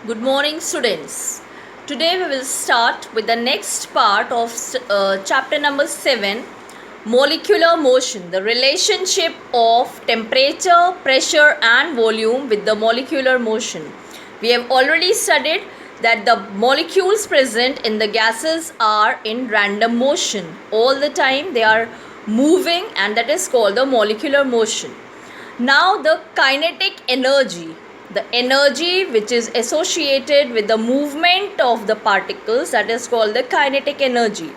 Good morning, students. Today we will start with the next part of chapter number 7, molecular motion, the relationship of temperature, pressure, and volume with the molecular motion. We have already studied that the molecules present in the gases are in random motion. All the time they are moving, and that is called the molecular motion. Now, the kinetic energy, the energy which is associated with the movement of the particles, that is called the kinetic energy.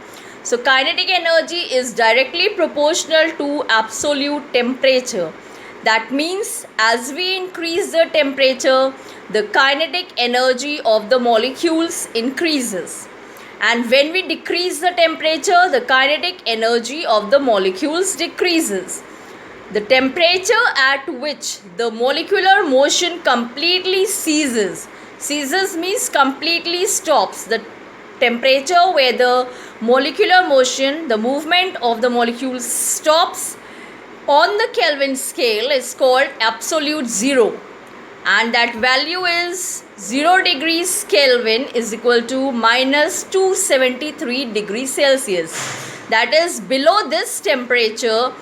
So, kinetic energy is directly proportional to absolute temperature. That means as we increase the temperature, the kinetic energy of the molecules increases. And when we decrease the temperature, the kinetic energy of the molecules decreases. The temperature at which the molecular motion completely ceases means completely stops. The temperature where the molecular motion, the movement of the molecules stops on the Kelvin scale is called absolute zero, and that value is 0 degrees Kelvin is equal to minus 273 degrees Celsius. That is, below this temperature,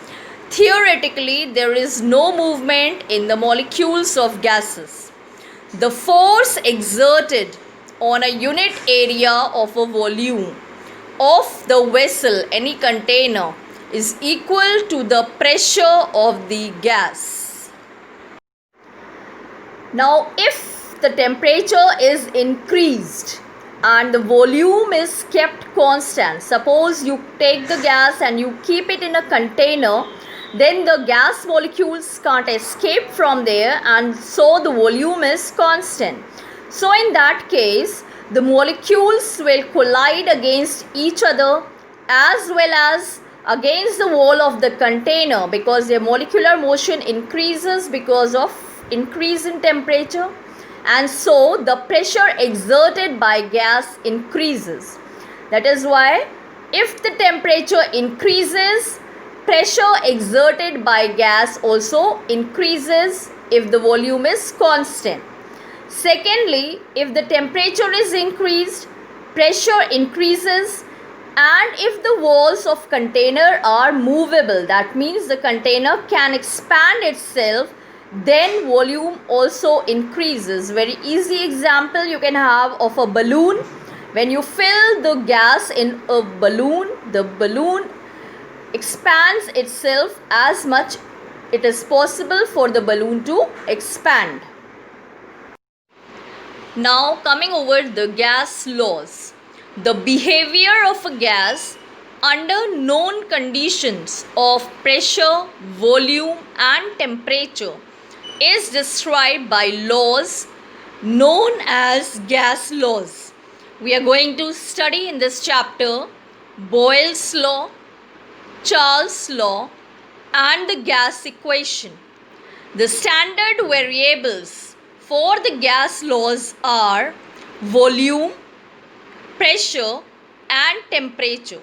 theoretically, there is no movement in the molecules of gases. The force exerted on a unit area of a volume of the vessel, any container, is equal to the pressure of the gas. Now, if the temperature is increased and the volume is kept constant, suppose you take the gas and you keep it in a container, then the gas molecules can't escape from there, and so the volume is constant. So in that case, the molecules will collide against each other as well as against the wall of the container, because their molecular motion increases because of increase in temperature, and so the pressure exerted by gas increases. That is why if the temperature increases, pressure exerted by gas also increases if the volume is constant. Secondly, if the temperature is increased, pressure increases, and if the walls of container are movable, that means the container can expand itself, then volume also increases. Very easy example you can have of a balloon. When you fill the gas in a balloon, the balloon expands itself as much it is possible for the balloon to expand. Now coming over the gas laws. The behavior of a gas under known conditions of pressure, volume and temperature is described by laws known as gas laws. We are going to study in this chapter Boyle's law, Charles' law and the gas equation. The standard variables for the gas laws are volume, pressure and temperature.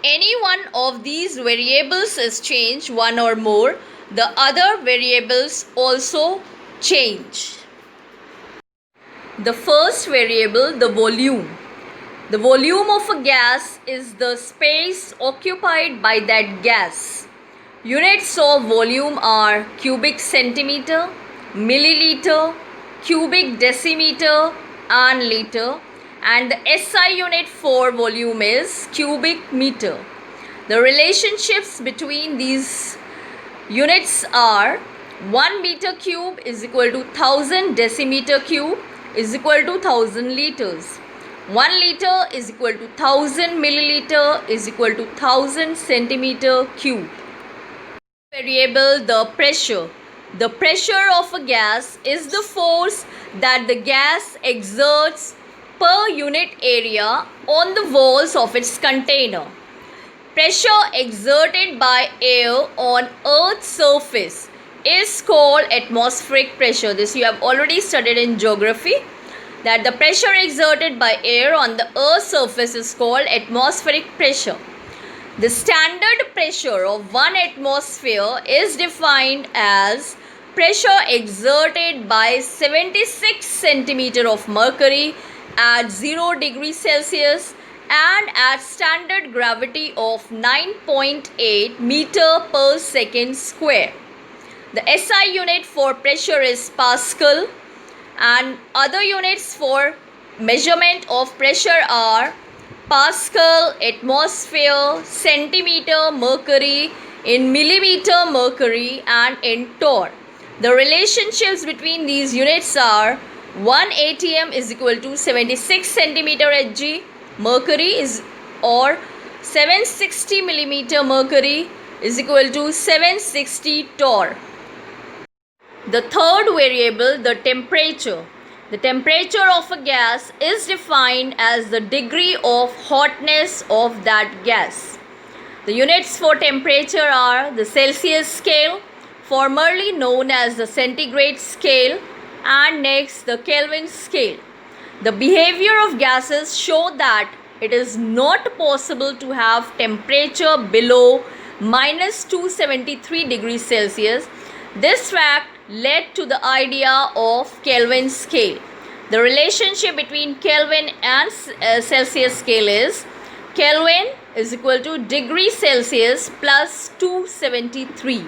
Any one of these variables is changed, one or more, the other variables also change. The first variable, the volume. The volume of a gas is the space occupied by that gas. Units of volume are cubic centimeter, milliliter, cubic decimeter and liter, and the SI unit for volume is cubic meter. The relationships between these units are 1 meter cube is equal to 1000 decimeter cube is equal to 1000 liters. 1 liter is equal to 1000 milliliter is equal to 1000 centimeter cube. Variable, the pressure. The pressure of a gas is the force that the gas exerts per unit area on the walls of its container. Pressure exerted by air on Earth's surface is called atmospheric pressure. This you have already studied in geography, that the pressure exerted by air on the Earth's surface is called atmospheric pressure. The standard pressure of one atmosphere is defined as pressure exerted by 76 centimeter of mercury at 0 degrees Celsius and at standard gravity of 9.8 meter per second square. The SI unit for pressure is Pascal, and other units for measurement of pressure are Pascal, atmosphere, centimeter mercury, in millimeter mercury, and in torr. The relationships between these units are 1 atm is equal to 76 centimeter Hg mercury is, or 760 millimeter mercury is equal to 760 torr. The third variable, the temperature. The temperature of a gas is defined as the degree of hotness of that gas. The units for temperature are the Celsius scale, formerly known as the centigrade scale, and next the Kelvin scale. The behavior of gases show that it is not possible to have temperature below minus 273 degrees Celsius. This fact led to the idea of Kelvin scale. The relationship between Kelvin and Celsius scale is Kelvin is equal to degree Celsius plus 273.